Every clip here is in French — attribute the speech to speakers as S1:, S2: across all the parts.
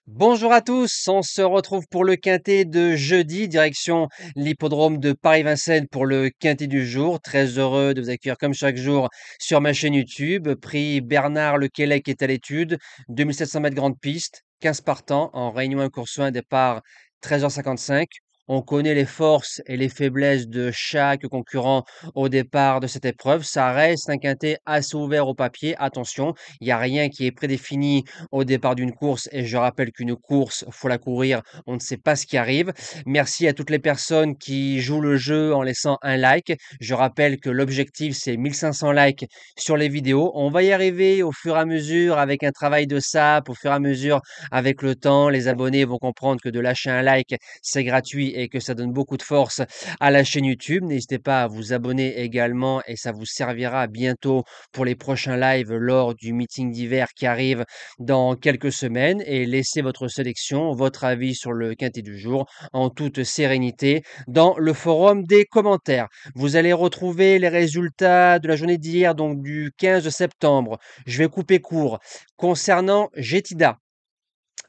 S1: Bonjour à tous, on se retrouve pour le quintet de jeudi, direction l'hippodrome de Paris-Vincennes pour le quintet du jour. Très heureux de vous accueillir comme chaque jour sur ma chaîne YouTube. Prix Bernard Lequelec est à l'étude, 2700 mètres grande piste, 15 partants en réunion 1 course 1, départ 13h55. On connaît les forces et les faiblesses de chaque concurrent au départ de cette épreuve. Ça reste un quintet assez ouvert au papier. Attention, il n'y a rien qui est prédéfini au départ d'une course et je rappelle qu'une course, faut la courir, on ne sait pas ce qui arrive. Merci à toutes les personnes qui jouent le jeu en laissant un like. Je rappelle que l'objectif c'est 1500 likes sur les vidéos. On va y arriver au fur et à mesure avec un travail de sape, au fur et à mesure avec le temps. Les abonnés vont comprendre que de lâcher un like, c'est gratuit et que ça donne beaucoup de force à la chaîne YouTube. N'hésitez pas à vous abonner également et ça vous servira bientôt pour les prochains lives lors du meeting d'hiver qui arrive dans quelques semaines et laissez votre sélection, votre avis sur le quintet du jour en toute sérénité dans le forum des commentaires. Vous allez retrouver les résultats de la journée d'hier, donc du 15 septembre. Je vais couper court. Concernant Jetida,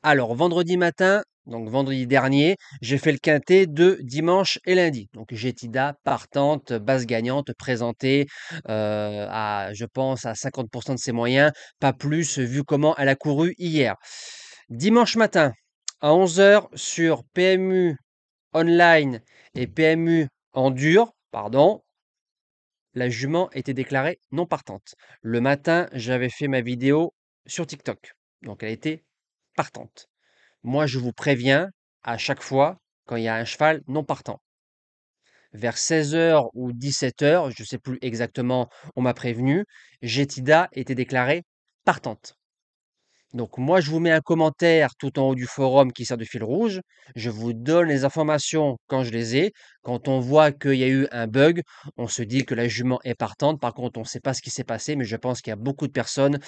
S1: alors vendredi matin, donc vendredi dernier, j'ai fait le quintet de dimanche et lundi. Donc Jetida partante, base gagnante, présentée à, je pense, à 50% de ses moyens, pas plus, vu comment elle a couru hier. Dimanche matin, à 11h sur PMU online et PMU en dur, pardon, la jument était déclarée non partante. Le matin, j'avais fait ma vidéo sur TikTok. Donc elle était partante. Moi, je vous préviens à chaque fois quand il y a un cheval non partant. Vers 16h ou 17h, je ne sais plus exactement, on m'a prévenu, Jetida était déclarée partante. Donc moi, je vous mets un commentaire tout en haut du forum qui sert de fil rouge. Je vous donne les informations quand je les ai. Quand on voit qu'il y a eu un bug, on se dit que la jument est partante. Par contre, on ne sait pas ce qui s'est passé, mais je pense qu'il y a beaucoup de personnes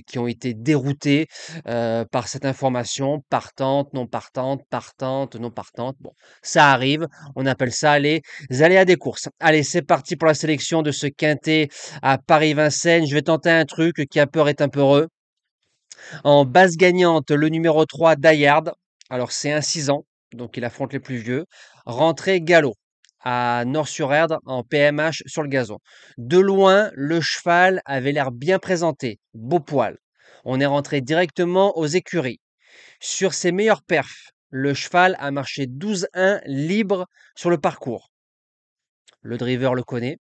S1: qui ont été déroutées par cette information. Partante, non partante, partante, non partante. Bon, ça arrive. On appelle ça les aléas des courses. Allez, c'est parti pour la sélection de ce quintet à Paris-Vincennes. Je vais tenter un truc qui a peur est un peu heureux. En base gagnante, le numéro 3, Dayard. Alors, c'est un 6 ans, donc il affronte les plus vieux. Rentrée galop à Nord-sur-Erdre en PMH sur le gazon. De loin, le cheval avait l'air bien présenté, beau poil. On est rentré directement aux écuries. Sur ses meilleurs perfs, le cheval a marché 12-1 libre sur le parcours. Le driver le connaît.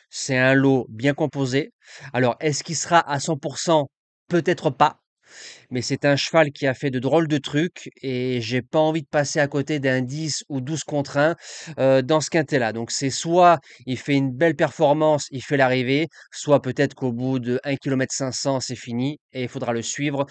S1: C'est un lot bien composé. Alors, est-ce qu'il sera à 100%? Peut-être pas, mais c'est un cheval qui a fait de drôles de trucs et j'ai pas envie de passer à côté d'un 10 ou 12 contre 1 dans ce quintet-là. Donc c'est soit il fait une belle performance, il fait l'arrivée, soit peut-être qu'au bout de 1 km 500, c'est fini et il faudra le suivre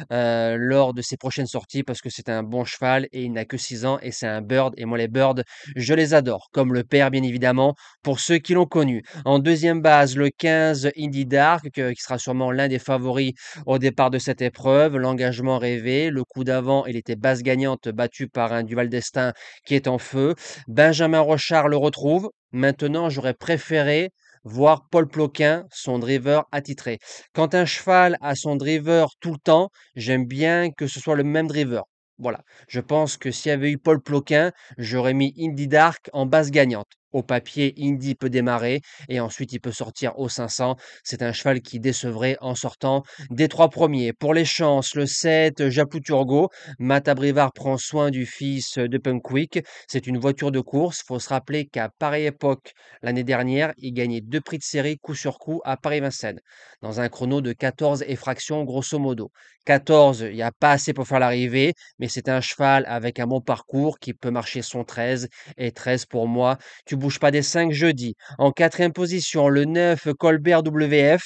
S1: lors de ses prochaines sorties parce que c'est un bon cheval et il n'a que 6 ans et c'est un bird et moi les birds, je les adore, comme le père bien évidemment, pour ceux qui l'ont connu. En deuxième base, le 15 Indie Dark, qui sera sûrement l'un des favoris au départ de cette épreuve. L'engagement rêvé, le coup d'avant, il était basse gagnante, battu par un Duval d'Estaing qui est en feu. Benjamin Rochard le retrouve. Maintenant, j'aurais préféré voir Paul Ploquin, son driver attitré. Quand un cheval a son driver tout le temps, j'aime bien que ce soit le même driver. Voilà, je pense que s'il y avait eu Paul Ploquin, j'aurais mis Indy Dark en base gagnante. Au papier, Indy peut démarrer et ensuite il peut sortir au 500. C'est un cheval qui décevrait en sortant des trois premiers. Pour les chances, le 7, Japou Turgot. Mata Brivard prend soin du fils de Punkwick. C'est une voiture de course. Il faut se rappeler qu'à pareille époque, l'année dernière, il gagnait 2 prix de série coup sur coup à Paris-Vincennes, dans un chrono de 14 effractions grosso modo. 14, il n'y a pas assez pour faire l'arrivée, mais c'est un cheval avec un bon parcours qui peut marcher son 13. Et 13 pour moi, tu bouges pas des 5 jeudi. En quatrième position, le 9, Colbert WF,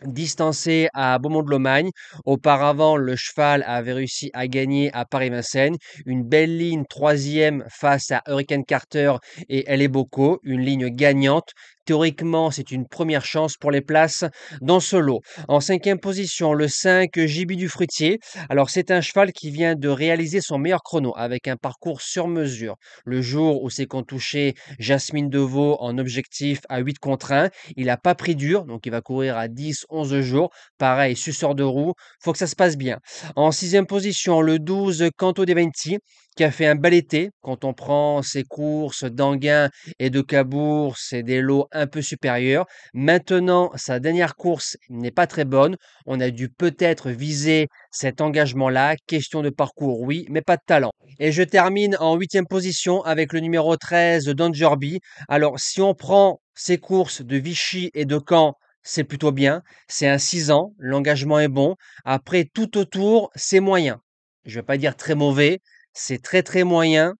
S1: distancé à Beaumont-de-Lomagne. Auparavant, le cheval avait réussi à gagner à Paris-Vincennes. Une belle ligne troisième face à Hurricane Carter et Elle est Bocco. Une ligne gagnante. Théoriquement, c'est une première chance pour les places dans ce lot. En cinquième position, le 5, Gibi du Fruitier. Alors, c'est un cheval qui vient de réaliser son meilleur chrono avec un parcours sur mesure. Le jour où s'est touché Jasmine Deveau en objectif à 8 contre 1, il n'a pas pris dur, donc il va courir à 10, 11 jours. Pareil, suceur de roue, faut que ça se passe bien. En sixième position, le 12, Canto de Venti, qui a fait un bel été. Quand on prend ses courses d'Anguin et de Cabourg, c'est des lots un peu supérieurs. Maintenant, sa dernière course n'est pas très bonne. On a dû peut-être viser cet engagement-là. Question de parcours, oui, mais pas de talent. Et je termine en huitième position avec le numéro 13, Dangerby. Alors, si on prend ses courses de Vichy et de Caen, c'est plutôt bien. C'est un 6 ans, l'engagement est bon. Après, tout autour, c'est moyen. Je ne vais pas dire très mauvais, c'est très très moyen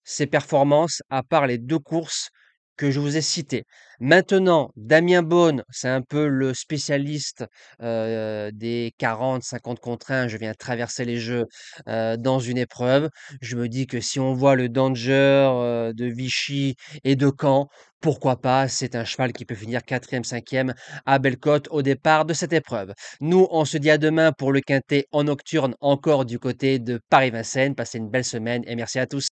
S1: ses performances, à part les 2 courses que je vous ai citées. Maintenant, Damien Beaune, c'est un peu le spécialiste, des 40-50 contre 1. Je viens traverser les jeux, dans une épreuve. Je me dis que si on voit le Danger, de Vichy et de Caen, pourquoi pas? C'est un cheval qui peut finir 4e, 5e à Bellecote au départ de cette épreuve. Nous, on se dit à demain pour le quintet en nocturne, encore du côté de Paris-Vincennes. Passez une belle semaine et merci à tous.